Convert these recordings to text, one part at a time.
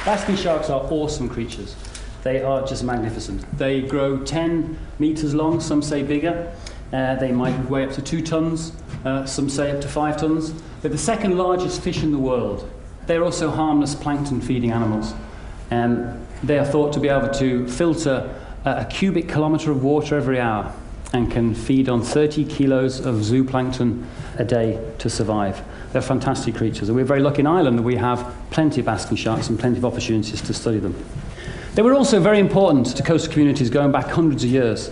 Basking sharks are awesome creatures. They are just magnificent. They grow 10 meters long, some say bigger. They might weigh up to 2 tons, some say up to 5 tons. They're the second largest fish in the world. They're also harmless plankton-feeding animals. They are thought to be able to filter a cubic kilometre of water every hour and can feed on 30 kilos of zooplankton a day to survive. They're fantastic creatures. And we're very lucky in Ireland that we have plenty of basking sharks and plenty of opportunities to study them. They were also very important to coastal communities going back hundreds of years,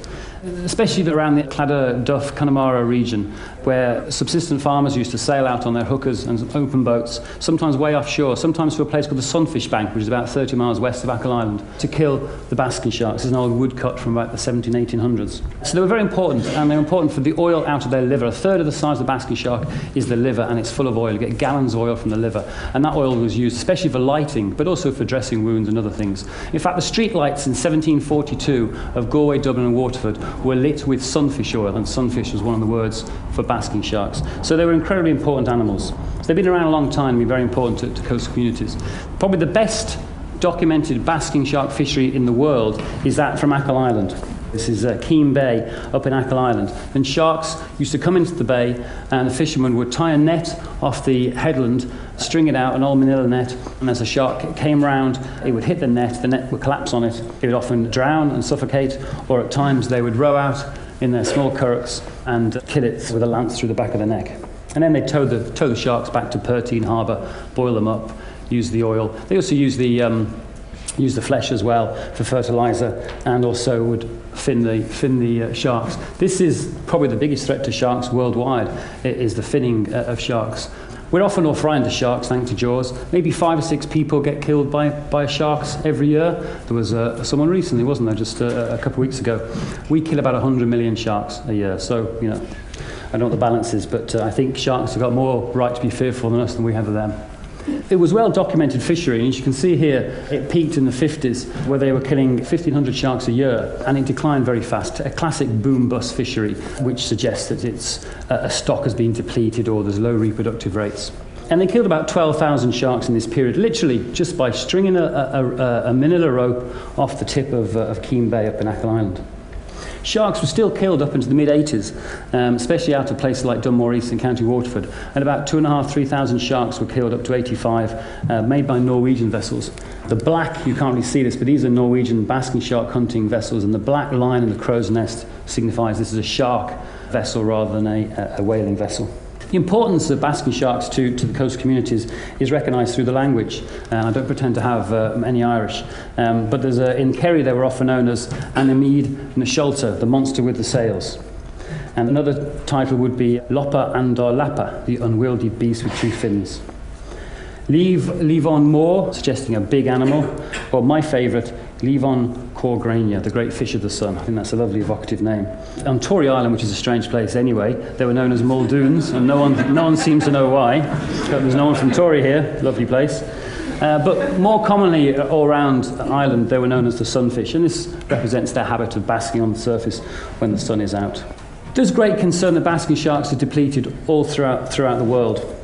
especially around the Cladda, Duff, Connemara region, where subsistence farmers used to sail out on their hookers and open boats, sometimes way offshore, sometimes to a place called the Sunfish Bank, which is about 30 miles west of Achill Island, to kill the basking sharks. It's an old woodcut from about the 1800s. So they were very important, and they were important for the oil out of their liver. A third of the size of the basking shark is the liver, and it's full of oil. You get gallons of oil from the liver, and that oil was used especially for lighting, but also for dressing wounds and other things. In fact, the street lights in 1742 of Galway, Dublin and Waterford were lit with sunfish oil, and sunfish was one of the words for basking sharks. So they were incredibly important animals. They've been around a long time and been very important to coastal communities. Probably the best documented basking shark fishery in the world is that from Achill Island. This is Keene Bay up in Achill Island. And sharks used to come into the bay, and the fishermen would tie a net off the headland, string it out, an old manila net, and as a shark came round, it would hit the net would collapse on it. It would often drown and suffocate, or at times they would row out in their small currachs and kill it with a lance through the back of the neck. And then they'd tow the sharks back to Pertine Harbour, boil them up, use the oil. They also use the flesh as well for fertilizer, and also would fin the sharks. This is probably the biggest threat to sharks worldwide, is the finning of sharks. We're often off frying the sharks, thanks to Jaws. Maybe 5 or 6 people get killed by sharks every year. There was someone recently, wasn't there, just a couple of weeks ago. We kill about 100 million sharks a year, so, you know, I don't know what the balance is, but I think sharks have got more right to be fearful than us than we have of them. It was well-documented fishery, and as you can see here, it peaked in the 50s, where they were killing 1,500 sharks a year, and it declined very fast. A classic boom-bust fishery, which suggests that it's a stock has been depleted or there's low reproductive rates. And they killed about 12,000 sharks in this period, literally just by stringing a manila rope off the tip of Keene Bay up in Achill Island. Sharks were still killed up into the mid-80s, especially out of places like Dunmore East in County Waterford. And about 2,500–3,000 sharks were killed up to 85, made by Norwegian vessels. The black, you can't really see this, but these are Norwegian basking shark hunting vessels, and the black line in the crow's nest signifies this is a shark vessel rather than a whaling vessel. The importance of basking sharks to the coastal communities is recognised through the language. I don't pretend to have any Irish, but in Kerry they were often known as Anamid na Sholta, the monster with the sails. And another title would be Lopa Andor Lapa, the unwieldy beast with 2 fins. Livon Moor, suggesting a big animal, or my favourite, Livon Corgrania, the great fish of the sun. I think that's a lovely evocative name. On Tory Island, which is a strange place anyway, they were known as Muldoons, and no one seems to know why. There's no one from Tory here, lovely place. But more commonly all around Ireland, they were known as the sunfish, and this represents their habit of basking on the surface when the sun is out. There's great concern that basking sharks are depleted all throughout the world.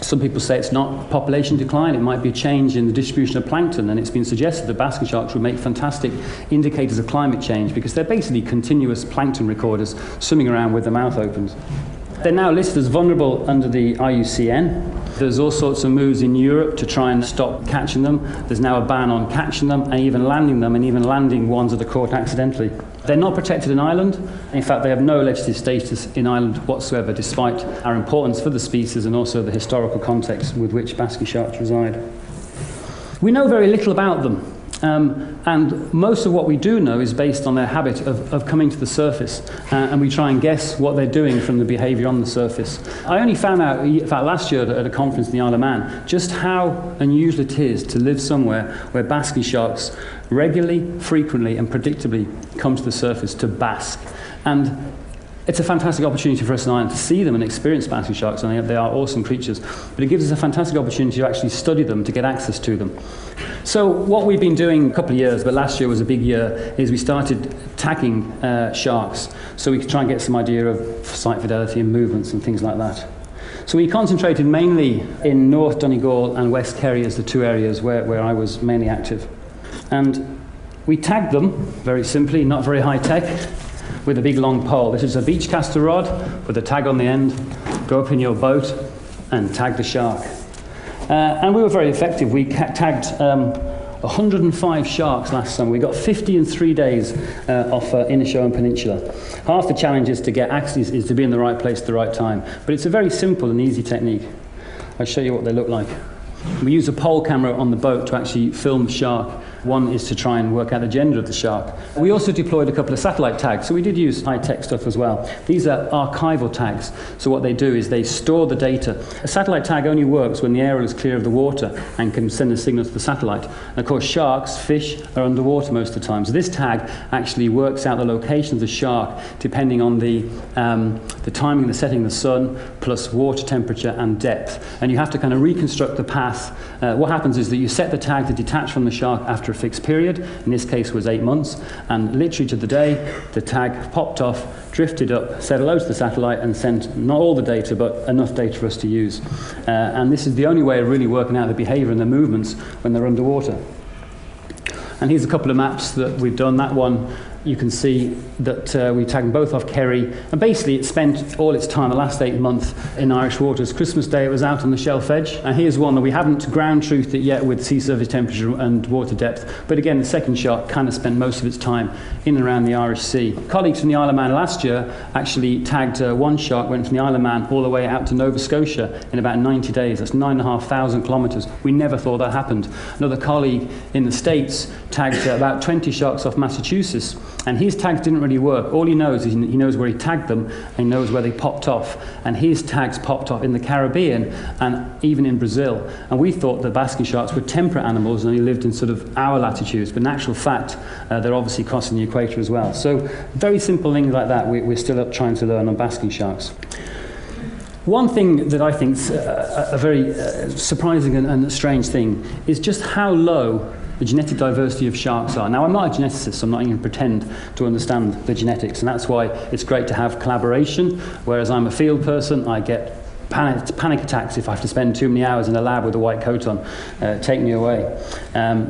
Some people say it's not population decline, it might be a change in the distribution of plankton, and it's been suggested that basking sharks would make fantastic indicators of climate change because they're basically continuous plankton recorders swimming around with their mouth opened. They're now listed as vulnerable under the IUCN. There's all sorts of moves in Europe to try and stop catching them. There's now a ban on catching them and even landing them, and even landing ones that are caught accidentally. They're not protected in Ireland. In fact, they have no legislative status in Ireland whatsoever, despite our importance for the species and also the historical context with which basking sharks reside. We know very little about them. And most of what we do know is based on their habit of coming to the surface, and we try and guess what they're doing from the behaviour on the surface. I only found out, in fact last year at a conference in the Isle of Man, just how unusual it is to live somewhere where basking sharks regularly, frequently and predictably come to the surface to bask. And it's a fantastic opportunity for us in Ireland to see them and experience basking sharks, and they are awesome creatures. But it gives us a fantastic opportunity to actually study them, to get access to them. So what we've been doing a couple of years, but last year was a big year, is we started tagging sharks so we could try and get some idea of sight fidelity and movements and things like that. So we concentrated mainly in North Donegal and West Kerry as the two areas where I was mainly active. And we tagged them, very simply, not very high tech, with a big long pole. This is a beach caster rod with a tag on the end. Go up in your boat and tag the shark. And we were very effective. We tagged 105 sharks last summer. We got 50 in 3 days off Inishowen Peninsula. Half the challenge is to be in the right place at the right time. But it's a very simple and easy technique. I'll show you what they look like. We use a pole camera on the boat to actually film the shark. One is to try and work out the gender of the shark. We also deployed a couple of satellite tags, so we did use high-tech stuff as well. These are archival tags, so what they do is they store the data. A satellite tag only works when the aerial is clear of the water and can send a signal to the satellite. And of course, sharks, fish, are underwater most of the time. So this tag actually works out the location of the shark depending on the timing and the setting of the sun, plus water temperature and depth. And you have to kind of reconstruct the path. What happens is that you set the tag to detach from the shark after a fixed period. In this case was 8 months, and literally to the day the tag popped off, drifted up, said hello to the satellite and sent not all the data but enough data for us to use. And this is the only way of really working out the behavior and the movements when they're underwater. And here's a couple of maps that we've done. That one, you can see that we tagged both off Kerry, and basically it spent all its time, the last 8 months, in Irish waters. Christmas Day it was out on the shelf edge, and here's one that we haven't ground truthed it yet with sea surface temperature and water depth, but again the second shark kind of spent most of its time in and around the Irish Sea. Colleagues from the Isle of Man last year actually tagged one shark, went from the Isle of Man all the way out to Nova Scotia in about 90 days. That's 9,500 kilometres. We never thought that happened. Another colleague in the States tagged about 20 sharks off Massachusetts, and his tags didn't really work. All he knows is he knows where he tagged them, and he knows where they popped off. And his tags popped off in the Caribbean and even in Brazil. And we thought that basking sharks were temperate animals and only lived in sort of our latitudes. But in actual fact, they're obviously crossing the equator as well. So very simple things like that we're still up trying to learn on basking sharks. One thing that I think is a very surprising and strange thing is just how low the genetic diversity of sharks are. Now, I'm not a geneticist, so I'm not even going to pretend to understand the genetics, and that's why it's great to have collaboration. Whereas I'm a field person, I get panic attacks if I have to spend too many hours in a lab with a white coat on. Take me away.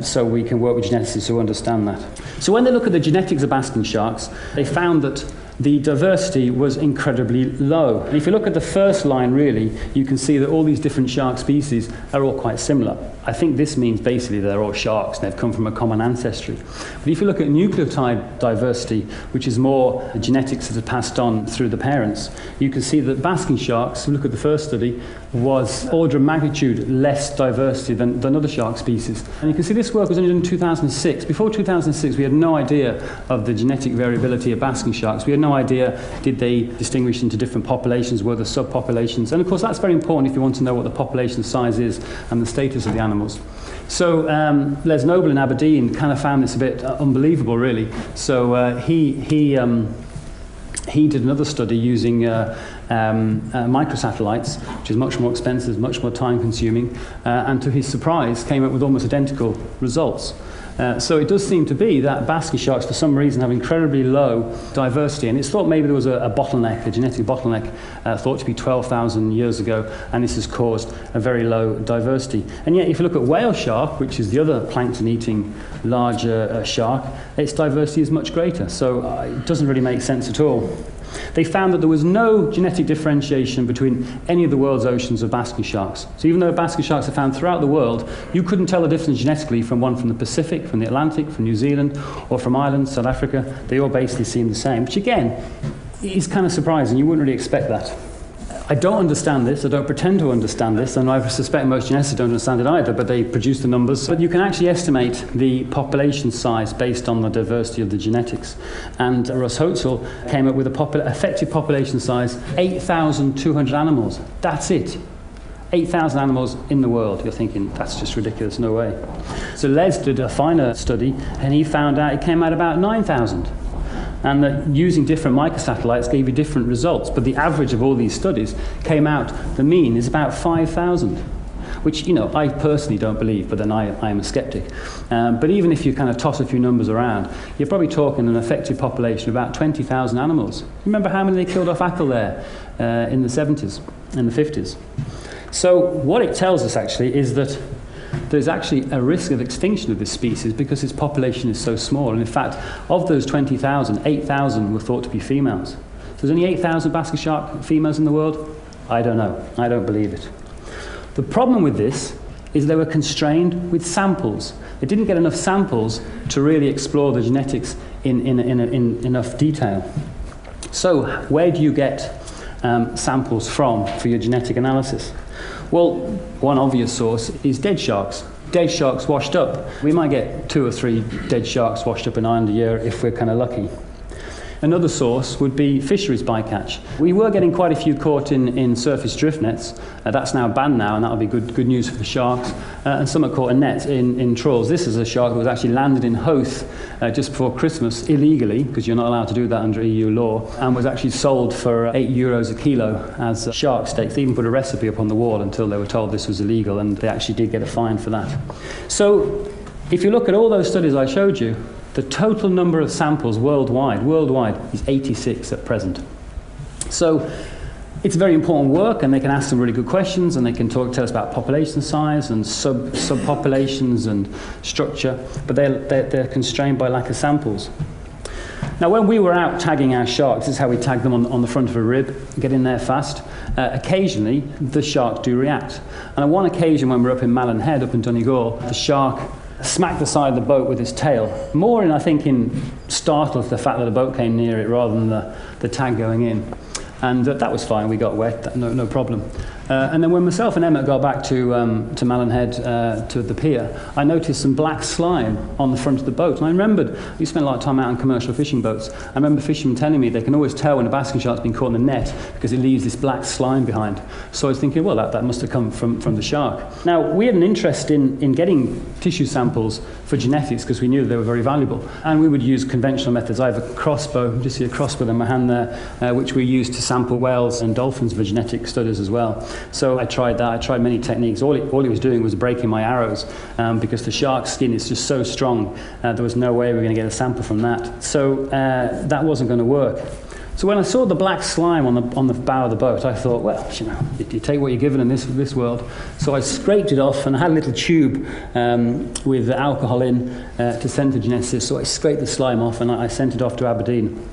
So we can work with geneticists who understand that. So when they look at the genetics of basking sharks, they found that the diversity was incredibly low. And if you look at the first line, really, you can see that all these different shark species are all quite similar. I think this means basically they're all sharks and they've come from a common ancestry. But if you look at nucleotide diversity, which is more the genetics that are passed on through the parents, you can see that basking sharks, if you look at the first study, was order of magnitude less diversity than other shark species. And you can see this work was only done in 2006. Before 2006, we had no idea of the genetic variability of basking sharks. We had no idea, did they distinguish into different populations, were there subpopulations? And of course, that's very important if you want to know what the population size is and the status of the animals. So Les Noble in Aberdeen kind of found this a bit unbelievable, really. So he did another study using microsatellites, which is much more expensive, much more time-consuming, and to his surprise, came up with almost identical results. So it does seem to be that basking sharks, for some reason, have incredibly low diversity. And it's thought maybe there was a bottleneck, a genetic bottleneck, thought to be 12,000 years ago, and this has caused a very low diversity. And yet, if you look at whale shark, which is the other plankton-eating larger shark, its diversity is much greater. So it doesn't really make sense at all. They found that there was no genetic differentiation between any of the world's oceans of basking sharks. So even though basking sharks are found throughout the world, you couldn't tell the difference genetically from one from the Pacific, from the Atlantic, from New Zealand, or from Ireland, South Africa. They all basically seem the same, which again is kind of surprising. You wouldn't really expect that. I don't understand this, I don't pretend to understand this, and I suspect most geneticists don't understand it either, but they produce the numbers. But you can actually estimate the population size based on the diversity of the genetics. And Russ Hotzel came up with a effective population size, 8,200 animals. That's it. 8,000 animals in the world. You're thinking, that's just ridiculous, no way. So Les did a finer study, and he found out it came out about 9,000. And that using different microsatellites gave you different results. But the average of all these studies came out, the mean is about 5,000. which, you know, I personally don't believe, but then I am a skeptic. But even if you kind of toss a few numbers around, you're probably talking an effective population of about 20,000 animals. Remember how many they killed off Ackle there in the 70s, in the 50s? So what it tells us actually is that there's actually a risk of extinction of this species because its population is so small. And in fact, of those 20,000, 8,000 were thought to be females. So there's only 8,000 basket shark females in the world? I don't know. I don't believe it. The problem with this is they were constrained with samples. They didn't get enough samples to really explore the genetics in enough detail. So where do you get samples from for your genetic analysis? Well, one obvious source is dead sharks. Dead sharks washed up. We might get 2 or 3 dead sharks washed up in Ireland a year if we're kind of lucky. Another source would be fisheries bycatch. We were getting quite a few caught in surface drift nets. That's now banned now, and that'll be good news for the sharks. And some are caught in nets in trawls. This is a shark that was actually landed in Howth just before Christmas illegally, because you're not allowed to do that under EU law, and was actually sold for €8 a kilo as shark steaks. They even put a recipe up on the wall until they were told this was illegal, and they actually did get a fine for that. So if you look at all those studies I showed you, the total number of samples worldwide is 86 at present. So it's very important work, and they can ask some really good questions, and they can tell us about population size and subpopulations and structure, but they're constrained by lack of samples. Now, when we were out tagging our sharks, this is how we tag them on the front of a rib, get in there fast. Occasionally, the sharks do react. And on one occasion, when we were up in Malin Head, up in Donegal, the shark smacked the side of the boat with its tail. More in, I think, in startle to the fact that the boat came near it rather than the tag going in. And that was fine. We got wet, no problem. And then when myself and Emmett got back to Malin Head, to the pier, I noticed some black slime on the front of the boat. And I remembered, we spent a lot of time out on commercial fishing boats. I remember fishermen telling me they can always tell when a basking shark's been caught in the net because it leaves this black slime behind. So I was thinking, well, that must have come from the shark. Now, we had an interest in getting tissue samples for genetics because we knew they were very valuable. And we would use conventional methods. I have a crossbow, you just see a crossbow in my hand there, which we use to sample whales and dolphins for genetic studies as well. So I tried that. I tried many techniques. All it was doing was breaking my arrows because the shark's skin is just so strong. There was no way we were going to get a sample from that. So that wasn't going to work. So when I saw the black slime on the bow of the boat, I thought, well, you know, you take what you're given in this world. So I scraped it off, and I had a little tube with alcohol in to send to geneticists. So I scraped the slime off, and I sent it off to Aberdeen.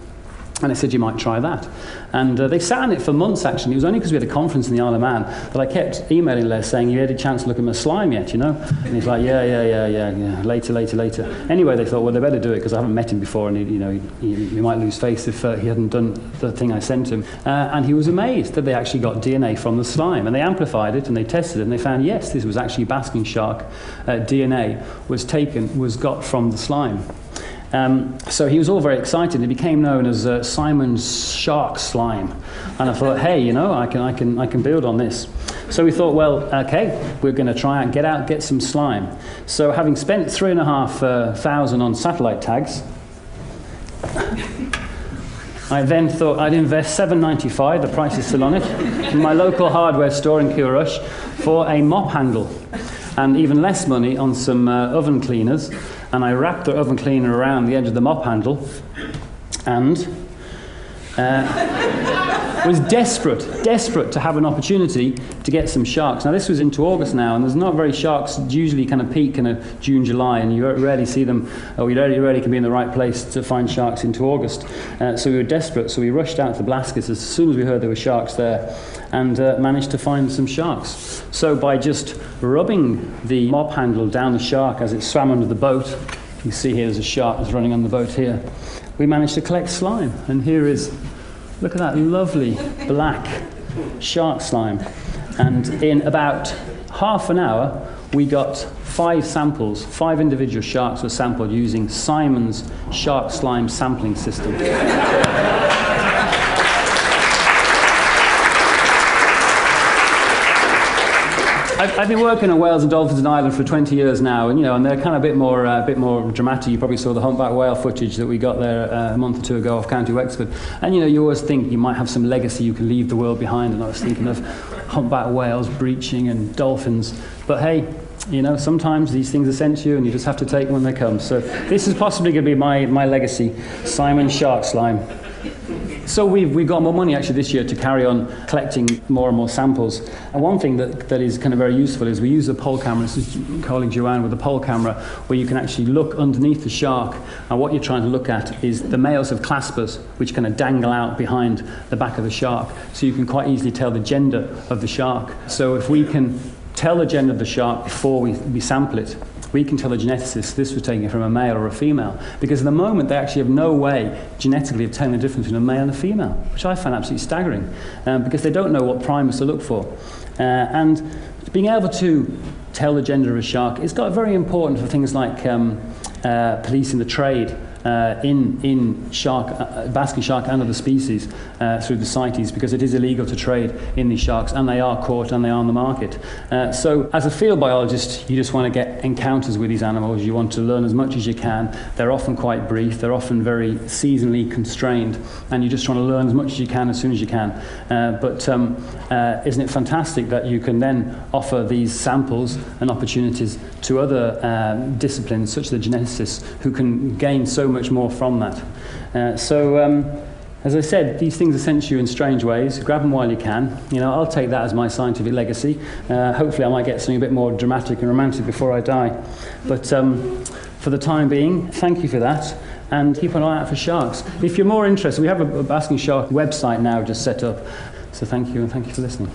And they said, you might try that. And they sat on it for months, actually. It was only because we had a conference in the Isle of Man that I kept emailing Les saying, you had a chance to look at my slime yet, you know? And he's like, yeah, later. Anyway, they thought, well, they better do it because I haven't met him before, and he might lose face if he hadn't done the thing I sent him. And he was amazed that they actually got DNA from the slime. And they amplified it, and they tested it, and they found, yes, this was actually basking shark DNA was got from the slime. So he was all very excited. It became known as Simon's Shark Slime, and I thought, hey, you know, I can build on this. So we thought, well, okay, we're going to try and get some slime. So having spent 3,500 on satellite tags, I then thought I'd invest $7.95, the price is still on it, in my local hardware store in Kilrush for a mop handle, and even less money on some oven cleaners. And I wrapped the oven cleaner around the edge of the mop handle and was desperate to have an opportunity to get some sharks. Now, this was into August now, and there's not very sharks usually kind of peak in June, July, and you rarely see them, or you rarely can be in the right place to find sharks into August. So we were desperate, so we rushed out to Blaskets as soon as we heard there were sharks there, and managed to find some sharks. So by just rubbing the mop handle down the shark as it swam under the boat, you can see here there's a shark that's running on the boat here, we managed to collect slime. And here is, look at that lovely black shark slime. And in about half an hour, we got 5 samples. 5 individual sharks were sampled using Simon's shark slime sampling system. I've been working on whales and dolphins in Ireland for 20 years now, and and they're kind of a bit more dramatic. You probably saw the humpback whale footage that we got there a month or two ago off County Wexford. And you always think you might have some legacy, you can leave the world behind. And I was thinking of humpback whales breaching and dolphins. But hey, sometimes these things are sent to you, and you just have to take them when they come. So this is possibly going to be my legacy, Simon Shark Slime. So we've got more money actually this year to carry on collecting more and more samples. And one thing that is kind of very useful is we use a pole camera. This is colleague Joanne with a pole camera, where you can actually look underneath the shark, and what you're trying to look at is the males have claspers which kind of dangle out behind the back of the shark, so you can quite easily tell the gender of the shark. So if we can tell the gender of the shark before we sample it, we can tell the geneticist this was taken from a male or a female, because at the moment they actually have no way genetically of telling the difference between a male and a female, which I find absolutely staggering, because they don't know what primers to look for. And being able to tell the gender of a shark is very important for things like policing the trade in shark, basking shark and other species through the CITES, because it is illegal to trade in these sharks, and they are caught and they are on the market. So as a field biologist, you just want to get encounters with these animals. You want to learn as much as you can. They're often quite brief, they're often very seasonally constrained, and you're just trying to learn as much as you can as soon as you can. But isn't it fantastic that you can then offer these samples and opportunities to other disciplines, such as the geneticists, who can gain so much more from that. As I said, these things are sent to you in strange ways. Grab them while you can. I'll take that as my scientific legacy. Hopefully I might get something a bit more dramatic and romantic before I die. But for the time being, thank you for that, and keep an eye out for sharks. If you're more interested, we have a basking shark website now just set up. So thank you, and thank you for listening.